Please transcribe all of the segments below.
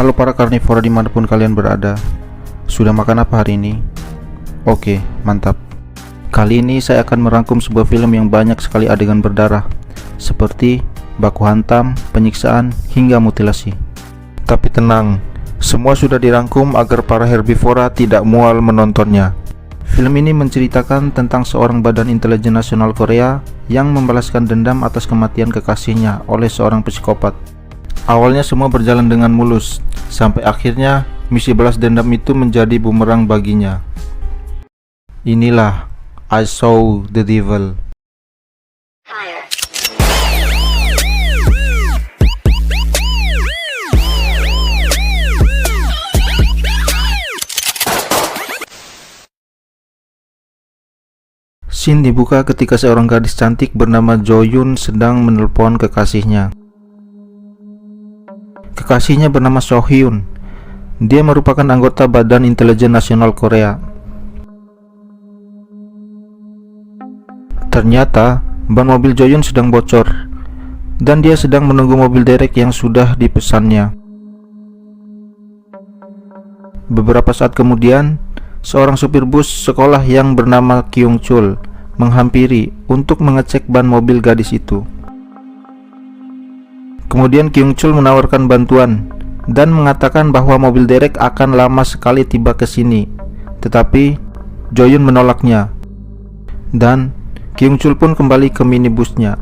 Halo para karnivora dimanapun kalian berada. Sudah makan apa hari ini? Oke, mantap. Kali ini saya akan merangkum sebuah film yang banyak sekali adegan berdarah, seperti baku hantam, penyiksaan, hingga mutilasi. Tapi tenang, semua sudah dirangkum agar para herbivora tidak mual menontonnya. Film ini menceritakan tentang seorang badan intelijen nasional Korea yang membalaskan dendam atas kematian kekasihnya oleh seorang psikopat. Awalnya semua berjalan dengan mulus, sampai akhirnya misi balas dendam itu menjadi bumerang baginya. Inilah I Saw the Devil. Scene dibuka ketika seorang gadis cantik bernama Jo Yoon sedang menelpon kekasihnya. Kekasihnya bernama So Hyun. Dia merupakan anggota Badan Intelijen Nasional Korea. Ternyata ban mobil Jo Yoon sedang bocor dan dia sedang menunggu mobil derek yang sudah dipesannya. Beberapa saat kemudian, seorang supir bus sekolah yang bernama Kyung Chul menghampiri untuk mengecek ban mobil gadis itu. Kemudian Kyung Chul menawarkan bantuan dan mengatakan bahwa mobil derek akan lama sekali tiba ke sini. Tetapi Jo Yoon menolaknya. Dan Kyung Chul pun kembali ke minibusnya.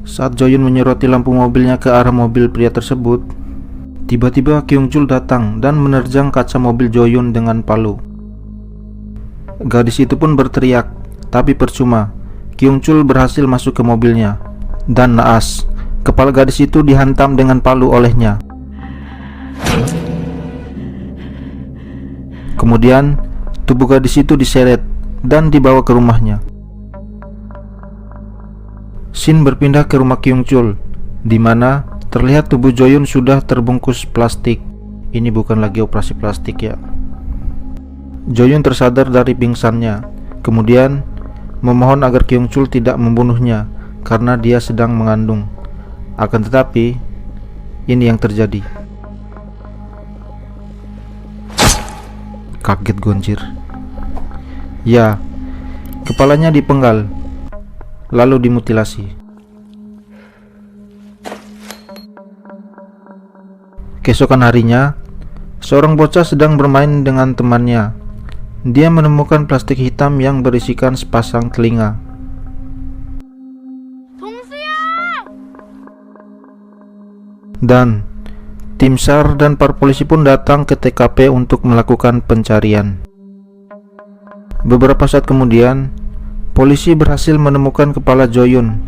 Saat Jo Yoon menyoroti lampu mobilnya ke arah mobil pria tersebut, tiba-tiba Kyung Chul datang dan menerjang kaca mobil Jo Yoon dengan palu. Gadis itu pun berteriak, tapi percuma. Kyung Chul berhasil masuk ke mobilnya. Dan naas, kepala gadis itu dihantam dengan palu olehnya. Kemudian, tubuh gadis itu diseret dan dibawa ke rumahnya. Scene berpindah ke rumah Kyung Chul, di mana terlihat tubuh Jo Yoon sudah terbungkus plastik. Ini bukan lagi operasi plastik ya. Jo Yoon tersadar dari pingsannya, kemudian memohon agar Kyung Chul tidak membunuhnya karena dia sedang mengandung. Akan tetapi, ini yang terjadi. Kaget gonjir. Ya, kepalanya dipenggal, lalu dimutilasi. Keesokan harinya, seorang bocah sedang bermain dengan temannya. Dia menemukan plastik hitam yang berisikan sepasang telinga. Dan tim SAR dan para polisi pun datang ke TKP untuk melakukan pencarian. Beberapa saat kemudian, polisi berhasil menemukan kepala Jo Yoon.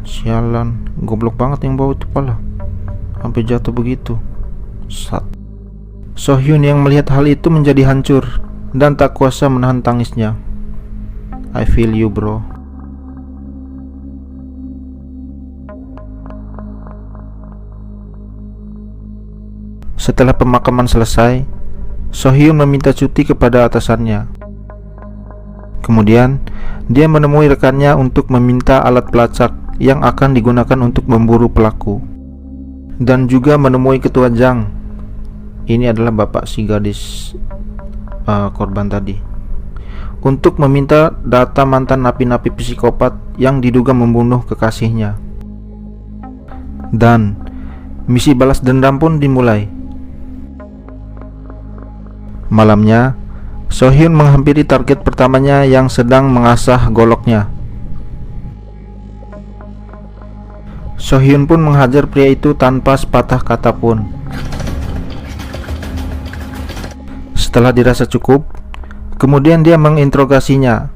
Sialan, goblok banget yang bawa itu kepala, sampai jatuh begitu. So Hyun yang melihat hal itu menjadi hancur dan tak kuasa menahan tangisnya. I feel you bro. Setelah pemakaman selesai, So Hyun meminta cuti kepada atasannya. Kemudian, dia menemui rekannya untuk meminta alat pelacak yang akan digunakan untuk memburu pelaku. Dan juga menemui ketua Jang. Ini adalah bapak si gadis korban tadi. Untuk meminta data mantan napi-napi psikopat yang diduga membunuh kekasihnya. Dan misi balas dendam pun dimulai. Malamnya, So Hyun menghampiri target pertamanya yang sedang mengasah goloknya. So Hyun pun menghajar pria itu tanpa sepatah kata pun. Setelah dirasa cukup, kemudian dia menginterogasinya.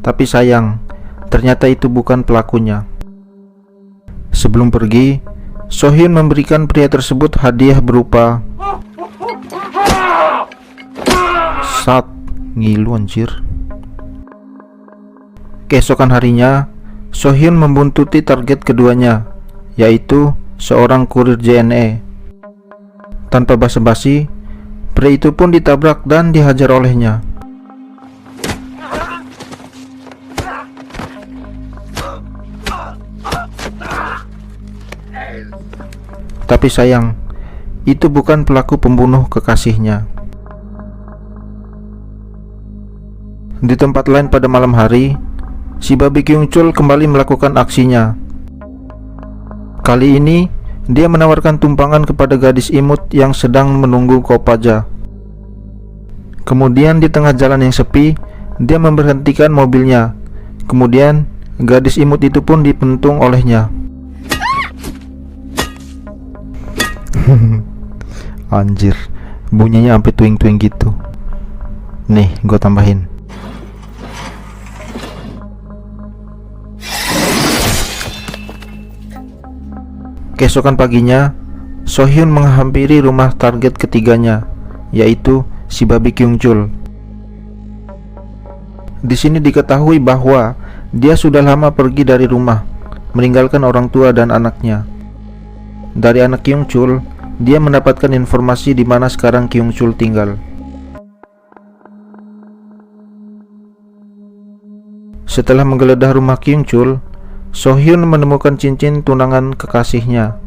Tapi sayang, ternyata itu bukan pelakunya. Sebelum pergi, So Hyun memberikan pria tersebut hadiah berupa ngilu anjir. Keesokan harinya, So Hyun membuntuti target keduanya, yaitu seorang kurir JNE. Tanpa basa-basi, pria itu pun ditabrak dan dihajar olehnya. Tapi sayang, itu bukan pelaku pembunuh kekasihnya. Di tempat lain pada malam hari, si babi Kyung Chul kembali melakukan aksinya. Kali ini, dia menawarkan tumpangan kepada gadis imut yang sedang menunggu Kopaja. Kemudian di tengah jalan yang sepi, dia memberhentikan mobilnya. Kemudian, gadis imut itu pun dipentung olehnya. Anjir, bunyinya sampai tuing-tuing gitu. Nih, gue tambahin. Keesokan paginya, Sohyun menghampiri rumah target ketiganya, yaitu si babi Kyung Chul. Di sini diketahui bahwa dia sudah lama pergi dari rumah, meninggalkan orang tua dan anaknya. Dari anak Kyung Chul, dia mendapatkan informasi di mana sekarang Kyung Chul tinggal. Setelah menggeledah rumah Kyung Chul, Sohyun menemukan cincin tunangan kekasihnya.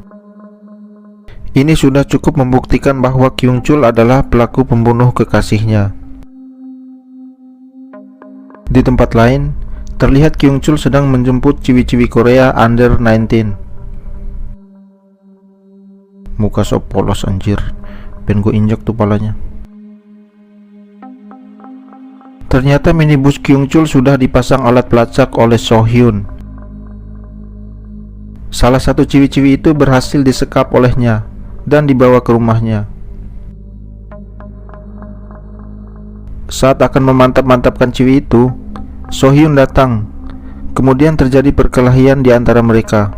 Ini sudah cukup membuktikan bahwa Kyung Chul adalah pelaku pembunuh kekasihnya. Di tempat lain, terlihat Kyung Chul sedang menjemput ciwi-ciwi Korea under 19. Muka sok polos anjir, pengen gue injak tuh palanya. Ternyata minibus Kyung Chul sudah dipasang alat pelacak oleh Sohyun. Salah satu ciwi-ciwi itu berhasil disekap olehnya dan dibawa ke rumahnya. Saat akan memantap-mantapkan ciwi itu, Sohyun datang. Kemudian terjadi perkelahian di antara mereka.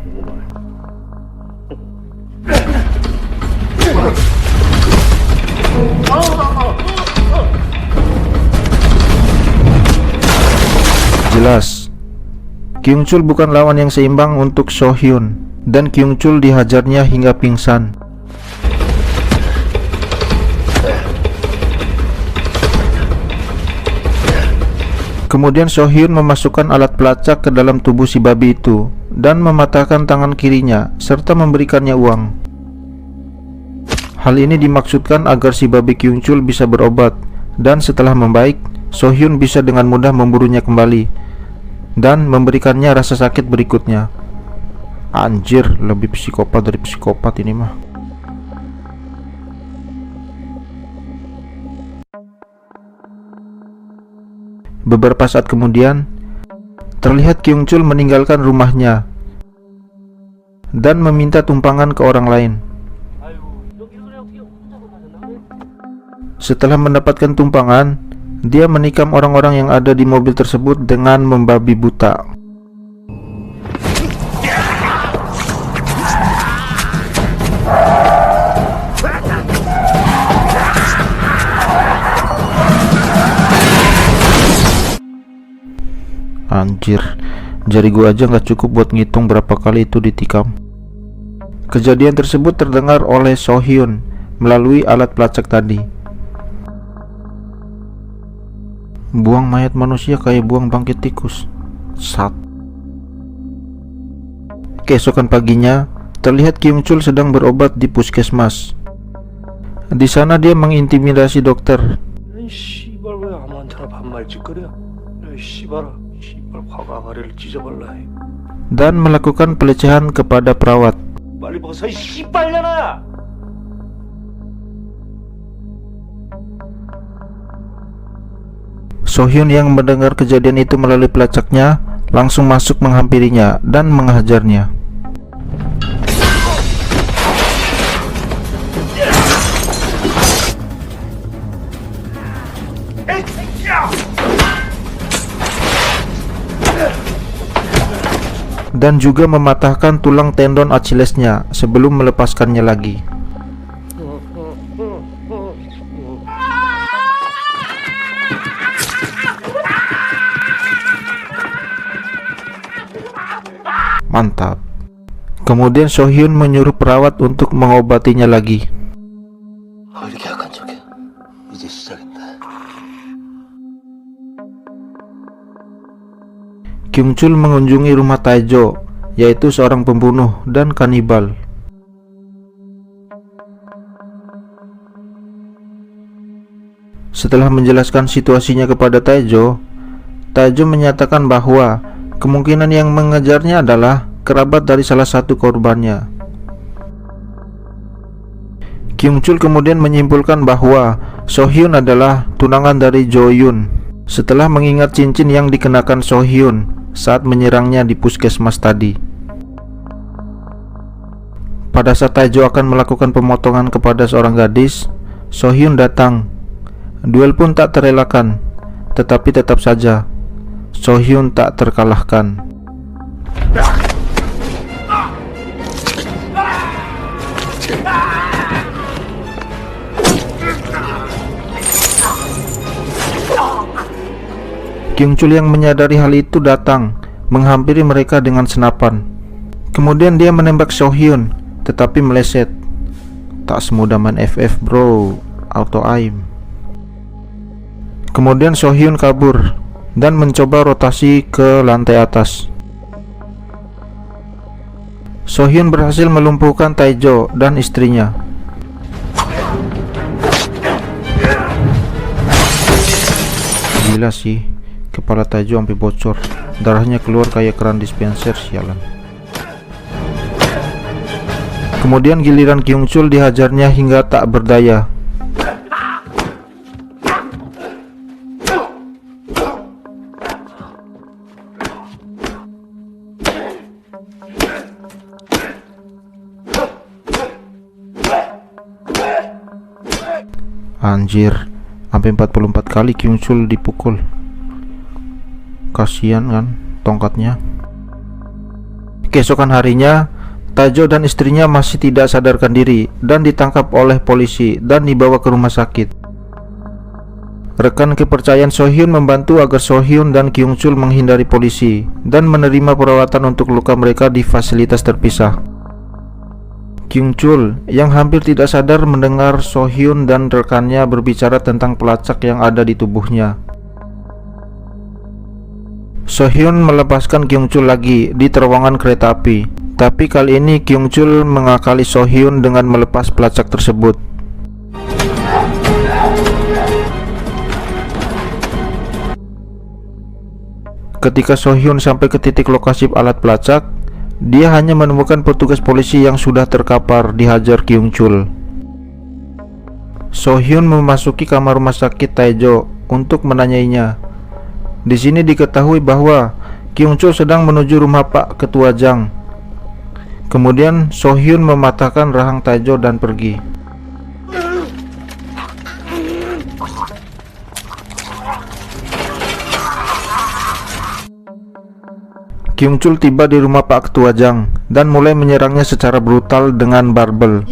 Jelas, Kyung Chul bukan lawan yang seimbang untuk Sohyun, dan Kyung Chul dihajarnya hingga pingsan. Kemudian Sohyun memasukkan alat pelacak ke dalam tubuh si babi itu dan mematahkan tangan kirinya serta memberikannya uang. Hal ini dimaksudkan agar si babi Kyung Chul bisa berobat, dan setelah membaik, Sohyun bisa dengan mudah memburunya kembali dan memberikannya rasa sakit berikutnya. Anjir, lebih psikopat dari psikopat ini mah. Beberapa saat kemudian, terlihat Kyung Chul meninggalkan rumahnya dan meminta tumpangan ke orang lain. Setelah mendapatkan tumpangan, dia menikam orang-orang yang ada di mobil tersebut dengan membabi buta. Anjir, jari gua aja nggak cukup buat ngitung berapa kali itu ditikam. Kejadian tersebut terdengar oleh Sohyun melalui alat pelacak tadi. Buang mayat manusia kayak buang bangkit tikus. Sat. Keesokan paginya, terlihat Kyung Chul sedang berobat di puskesmas. Di sana dia mengintimidasi dokter. Dan melakukan pelecehan kepada perawat. Sohyun yang mendengar kejadian itu melalui pelacaknya langsung masuk menghampirinya dan menghajarnya. Dan juga mematahkan tulang tendon Achillesnya sebelum melepaskannya lagi. Mantap. Kemudian Sohyun menyuruh perawat untuk mengobatinya lagi. Kyung Chul mengunjungi rumah Taejo, yaitu seorang pembunuh dan kanibal. Setelah menjelaskan situasinya kepada Taejo, Taejo menyatakan bahwa kemungkinan yang mengejarnya adalah kerabat dari salah satu korbannya. Kyung-chul kemudian menyimpulkan bahwa So-hyun adalah tunangan dari Jo-yun setelah mengingat cincin yang dikenakan So-hyun saat menyerangnya di puskesmas tadi. Pada saat Taejo akan melakukan pemotongan kepada seorang gadis, So-hyun datang. Duel pun tak terelakkan, tetapi tetap saja So-hyun tak terkalahkan. Kyung-chul yang menyadari hal itu datang, menghampiri mereka dengan senapan. Kemudian dia menembak So-hyun, tetapi meleset. Tak semudah main FF bro, auto aim. Kemudian So-hyun kabur dan mencoba rotasi ke lantai atas. So-hyun berhasil melumpuhkan Taejo dan istrinya. Gila sih, kepala Taejo sampai bocor, darahnya keluar kayak keran dispenser, sialan. Kemudian giliran Kyung-chul dihajarnya hingga tak berdaya. Anjir, sampai 44 kali Kyung-chul dipukul. Kasian kan tongkatnya. Keesokan harinya, Taejo dan istrinya masih tidak sadarkan diri dan ditangkap oleh polisi dan dibawa ke rumah sakit. Rekan kepercayaan So-hyun membantu agar So-hyun dan Kyung-chul menghindari polisi dan menerima perawatan untuk luka mereka di fasilitas terpisah. Kyung-chul yang hampir tidak sadar mendengar So-hyun dan rekannya berbicara tentang pelacak yang ada di tubuhnya. So-hyun melepaskan Kyung-chul lagi di terowongan kereta api, tapi kali ini Kyung-chul mengakali So-hyun dengan melepas pelacak tersebut. Ketika So-hyun sampai ke titik lokasi alat pelacak, dia hanya menemukan petugas polisi yang sudah terkapar dihajar Kyung-chul. So-hyun memasuki kamar rumah sakit Taejo untuk menanyainya. Di sini diketahui bahwa Kyung-chul sedang menuju rumah Pak Ketua Jang. Kemudian So-hyun mematahkan rahang Taejo dan pergi. Kyung-chul tiba di rumah Pak Ketua Jang dan mulai menyerangnya secara brutal dengan barbel.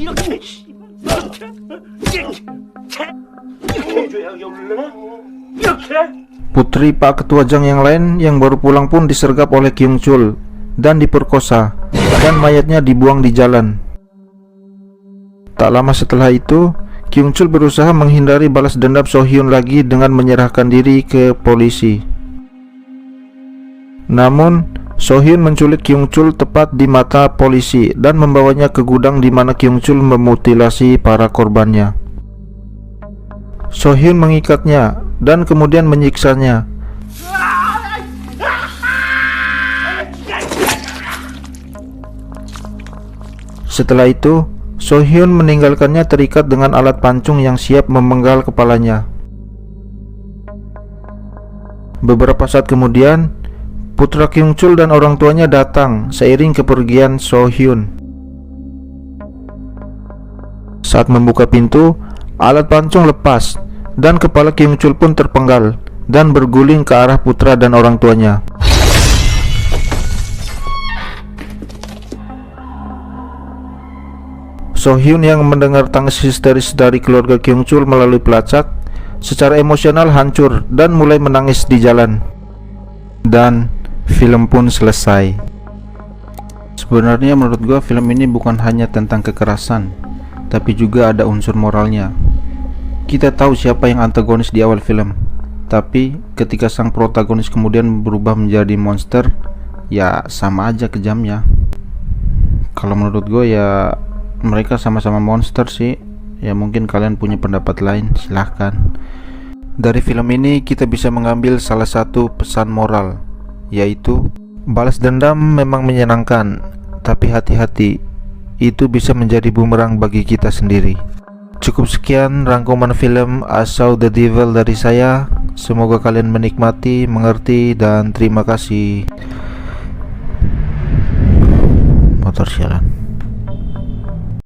Putri Pak Ketua Jang yang lain yang baru pulang pun disergap oleh Kyung-chul dan diperkosa, dan mayatnya dibuang di jalan. Tak lama setelah itu, Kyung-chul berusaha menghindari balas dendam So-hyun lagi dengan menyerahkan diri ke polisi. Namun So-hyun menculik Kyung-chul tepat di mata polisi dan membawanya ke gudang di mana Kyung-chul memutilasi para korbannya. So-hyun mengikatnya dan kemudian menyiksanya. Setelah itu, So-hyun meninggalkannya terikat dengan alat pancung yang siap memenggal kepalanya. Beberapa saat kemudian, putra Kyung-chul dan orang tuanya datang seiring kepergian So-hyun. Saat membuka pintu, alat pancung lepas dan kepala Kyung-chul pun terpenggal dan berguling ke arah putra dan orang tuanya. So-hyun yang mendengar tangis histeris dari keluarga Kyung-chul melalui pelacak, secara emosional hancur dan mulai menangis di jalan. Dan film pun selesai. Sebenarnya menurut gua film ini bukan hanya tentang kekerasan, tapi juga ada unsur moralnya. Kita tahu siapa yang antagonis di awal film, tapi ketika sang protagonis kemudian berubah menjadi monster, ya sama aja kejamnya. Kalau menurut gua ya mereka sama-sama monster sih. Ya mungkin kalian punya pendapat lain, silahkan. Dari film ini kita bisa mengambil salah satu pesan moral, yaitu balas dendam memang menyenangkan, tapi hati-hati, itu bisa menjadi bumerang bagi kita sendiri. Cukup sekian rangkuman film I Saw the Devil dari saya. Semoga kalian menikmati, mengerti, dan terima kasih. Motor sialan.